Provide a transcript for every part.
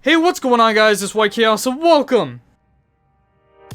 Hey, what's going on, guys? It's White Chaos, so welcome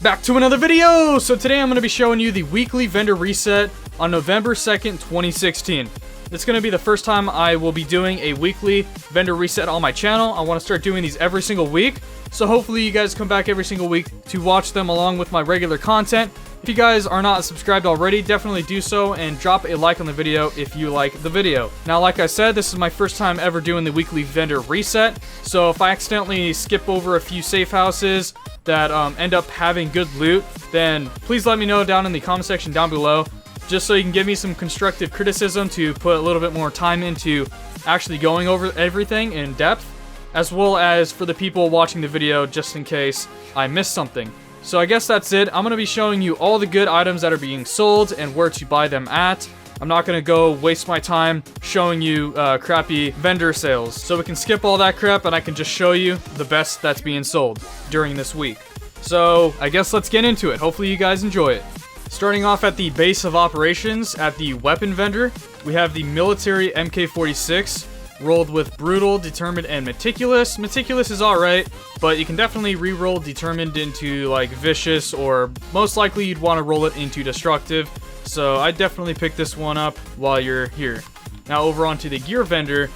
back to another video! So today I'm going to be showing you the weekly vendor reset on November 2nd, 2016. It's going to be the first time I will be doing a weekly vendor reset on my channel. I want to start doing these every single week, so hopefully you guys come back every single week to watch them along with my regular content. If you guys are not subscribed already, definitely do so and drop a like on the video if you like the video. Now, like I said, this is my first time ever doing the weekly vendor reset, so if I accidentally skip over a few safe houses that end up having good loot, then please let me know down in the comment section down below, just so you can give me some constructive criticism to put a little bit more time into actually going over everything in depth, as well as for the people watching the video just in case I missed something. So I guess that's it. I'm going to be showing you all the good items that are being sold and where to buy them at. I'm not going to go waste my time showing you crappy vendor sales. So we can skip all that crap and I can just show you the best that's being sold during this week. So I guess let's get into it. Hopefully you guys enjoy it. Starting off at the base of operations at the weapon vendor, we have the military MK46. Rolled with Brutal, Determined, and Meticulous. Meticulous is alright, but you can definitely re-roll Determined into like Vicious, or most likely you'd want to roll it into Destructive. So I'd definitely pick this one up while you're here. Now over onto the gear vendor,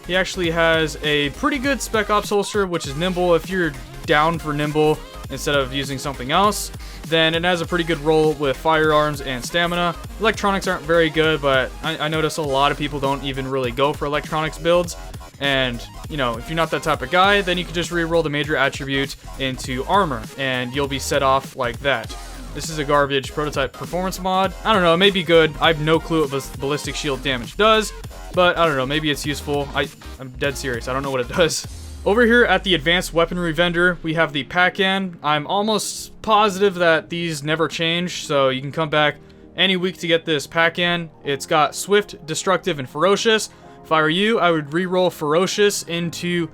he actually has a pretty good Spec Ops holster, which is nimble. If you're down for nimble instead of using something else, then it has a pretty good roll with firearms and stamina. Electronics aren't very good, but I notice a lot of people don't even really go for electronics builds. And, you know, if you're not that type of guy, then you can just re-roll the major attribute into armor, and you'll be set off like that. This is a garbage prototype performance mod. I don't know, it may be good. I have no clue what ballistic shield damage does, but I don't know, maybe it's useful. I'm dead serious, I don't know what it does. Over here at the advanced weaponry vendor, we have the Pac-An. I'm almost positive that these never change, so you can come back any week to get this Pac-An. It's got Swift, Destructive, and Ferocious. If I were you, I would re-roll Ferocious into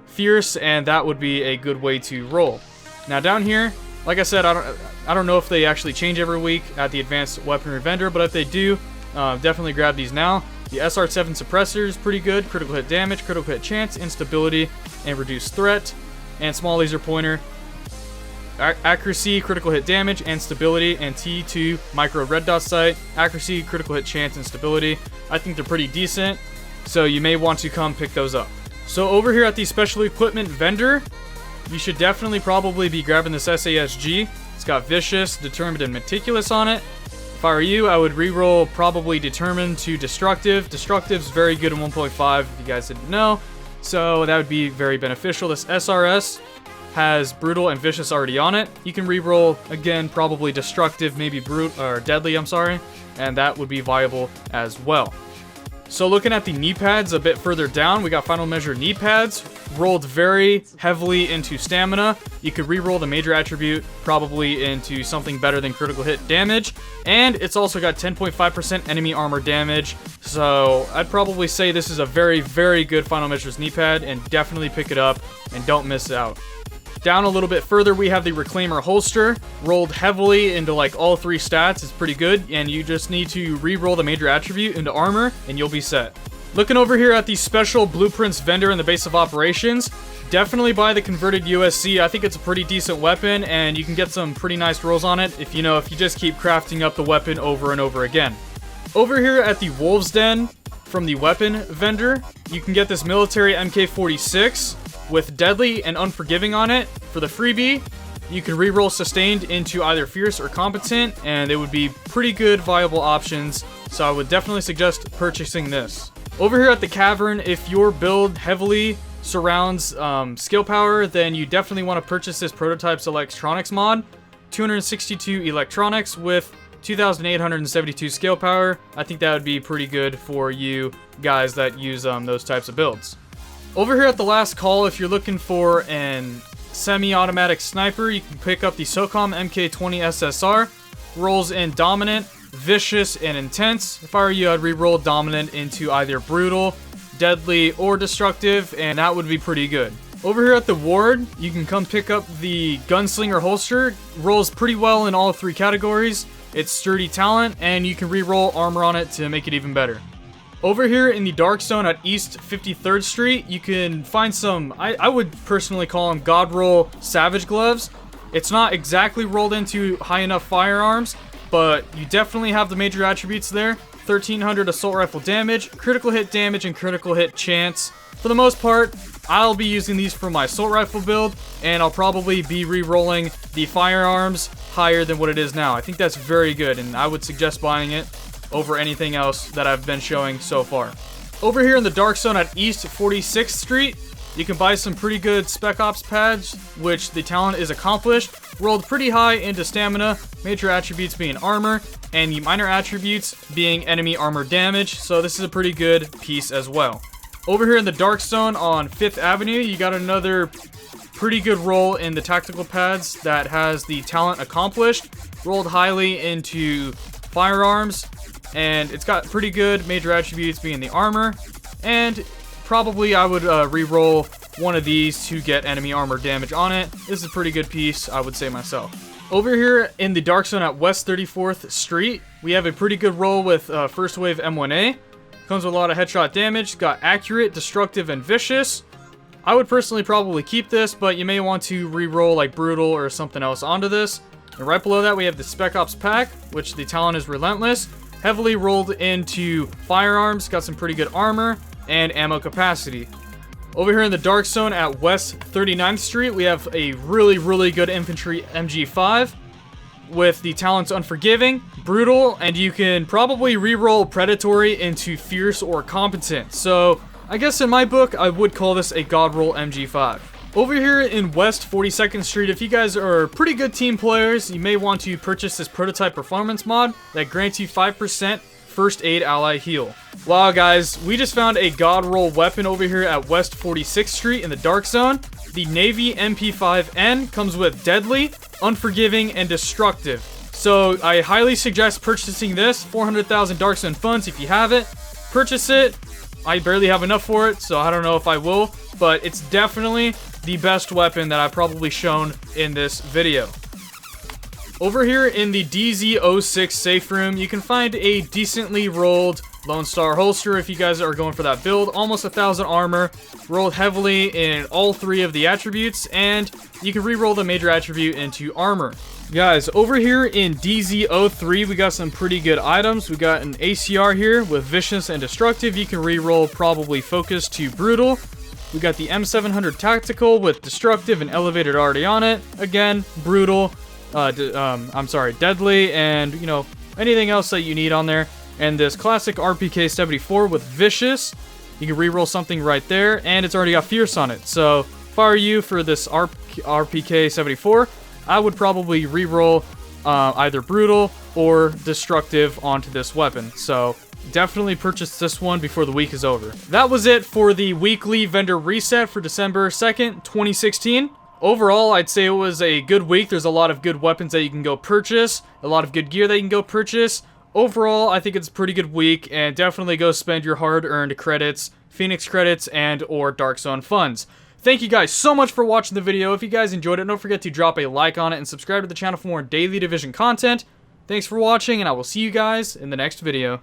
Fierce, and that would be a good way to roll. Now down here, like I said, I don't know if they actually change every week at the advanced weaponry vendor, but if they do, definitely grab these now. The SR7 suppressor is pretty good. Critical hit damage, critical hit chance, instability, and reduced threat. And small laser pointer. Accuracy, critical hit damage, and stability. And T2 micro red dot sight. Accuracy, critical hit chance, and stability. I think they're pretty decent, so you may want to come pick those up. So over here at the special equipment vendor, you should definitely probably be grabbing this SASG. It's got Vicious, Determined, and Meticulous on it. If I were you, I would re-roll probably Determined to Destructive. Destructive's very good in 1.5, if you guys didn't know, so that would be very beneficial. This SRS has Brutal and Vicious already on it. You can re-roll, again, probably Destructive, maybe Deadly, I'm sorry, and that would be viable as well. So looking at the knee pads a bit further down, we got Final Measure knee pads, rolled very heavily into stamina. You could re-roll the major attribute probably into something better than critical hit damage, and it's also got 10.5% enemy armor damage, so I'd probably say this is a very, very good Final Measures knee pad, and definitely pick it up and don't miss out. Down a little bit further, we have the Reclaimer holster, rolled heavily into like all three stats. It's pretty good, and you just need to re-roll the major attribute into armor, and you'll be set. Looking over here at the special blueprints vendor in the base of operations, definitely buy the converted USC. I think it's a pretty decent weapon, and you can get some pretty nice rolls on it if you just keep crafting up the weapon over and over again. Over here at the Wolves Den from the weapon vendor, you can get this military MK46 with Deadly and Unforgiving on it. For the freebie, you can re-roll Sustained into either Fierce or Competent, and they would be pretty good viable options, so I would definitely suggest purchasing this. Over here at the Cavern, if your build heavily surrounds skill power, then you definitely want to purchase this Prototypes Electronics mod. 262 electronics with 2,872 skill power. I think that would be pretty good for you guys that use those types of builds. Over here at the last call, if you're looking for an semi-automatic sniper, you can pick up the SOCOM MK20 SSR. Rolls in Dominant, Vicious, and Intense. If I were you, I'd re-roll Dominant into either Brutal, Deadly, or Destructive, and that would be pretty good. Over here at the Ward, you can come pick up the Gunslinger holster. Rolls pretty well in all three categories. It's sturdy talent, and you can re-roll armor on it to make it even better. Over here in the Dark Zone at East 53rd Street, you can find some, I would personally call them God Roll Savage Gloves. It's not exactly rolled into high enough firearms, but you definitely have the major attributes there. 1300 assault rifle damage, critical hit damage, and critical hit chance. For the most part, I'll be using these for my assault rifle build, and I'll probably be re-rolling the firearms higher than what it is now. I think that's very good, and I would suggest buying it over anything else that I've been showing so far. Over here in the Dark Zone at East 46th Street, you can buy some pretty good Spec Ops pads, which the talent is accomplished, rolled pretty high into stamina, major attributes being armor, and the minor attributes being enemy armor damage, so this is a pretty good piece as well. Over here in the Dark Zone on 5th Avenue, you got another pretty good roll in the tactical pads that has the talent accomplished, rolled highly into firearms, and it's got pretty good major attributes being the armor, and probably I would re-roll one of these to get enemy armor damage on it. This is a pretty good piece, I would say myself. Over here in the Dark Zone at West 34th Street, we have a pretty good roll with First Wave M1A. Comes with a lot of headshot damage, got accurate, destructive, and vicious. I would personally probably keep this, but you may want to re-roll like brutal or something else onto this. And right below that we have the Spec Ops pack, which the talent is relentless. Heavily rolled into firearms, got some pretty good armor and ammo capacity. Over here in the Dark Zone at West 39th Street, we have a really good infantry MG5 with the talents Unforgiving, Brutal, and you can probably re-roll Predatory into Fierce or Competent. So I guess in my book, I would call this a God Roll MG5. Over here in West 42nd Street, if you guys are pretty good team players, you may want to purchase this Prototype Performance mod that grants you 5% First Aid Ally Heal. Wow guys, we just found a God Roll weapon over here at West 46th Street in the Dark Zone. The Navy MP5N comes with Deadly, Unforgiving, and Destructive. So I highly suggest purchasing this. 400,000 Dark Zone funds if you have it. Purchase it. I barely have enough for it, so I don't know if I will, but it's definitely the best weapon that I've probably shown in this video. Over here in the DZ06 safe room, you can find a decently rolled Lone Star holster if you guys are going for that build. Almost 1,000 armor, rolled heavily in all three of the attributes, and you can re-roll the major attribute into armor. Guys, over here in DZ03, we got some pretty good items. We got an ACR here with Vicious and Destructive. You can re-roll probably Focus to Brutal. We got the M700 Tactical with Destructive and Elevated already on it. Again, Brutal. Deadly, and, you know, anything else that you need on there. And this classic RPK 74 with Vicious. You can re-roll something right there, and it's already got Fierce on it. So, if I were you for this RPK 74, I would probably re-roll either Brutal or Destructive onto this weapon. So, definitely purchase this one before the week is over. That was it for the weekly vendor reset for December 2nd, 2016. Overall, I'd say it was a good week. There's a lot of good weapons that you can go purchase, a lot of good gear that you can go purchase. Overall, I think it's a pretty good week, and definitely go spend your hard-earned credits, Phoenix credits, and or Dark Zone funds. Thank you guys so much for watching the video. If you guys enjoyed it, don't forget to drop a like on it and subscribe to the channel for more daily Division content. Thanks for watching, and I will see you guys in the next video.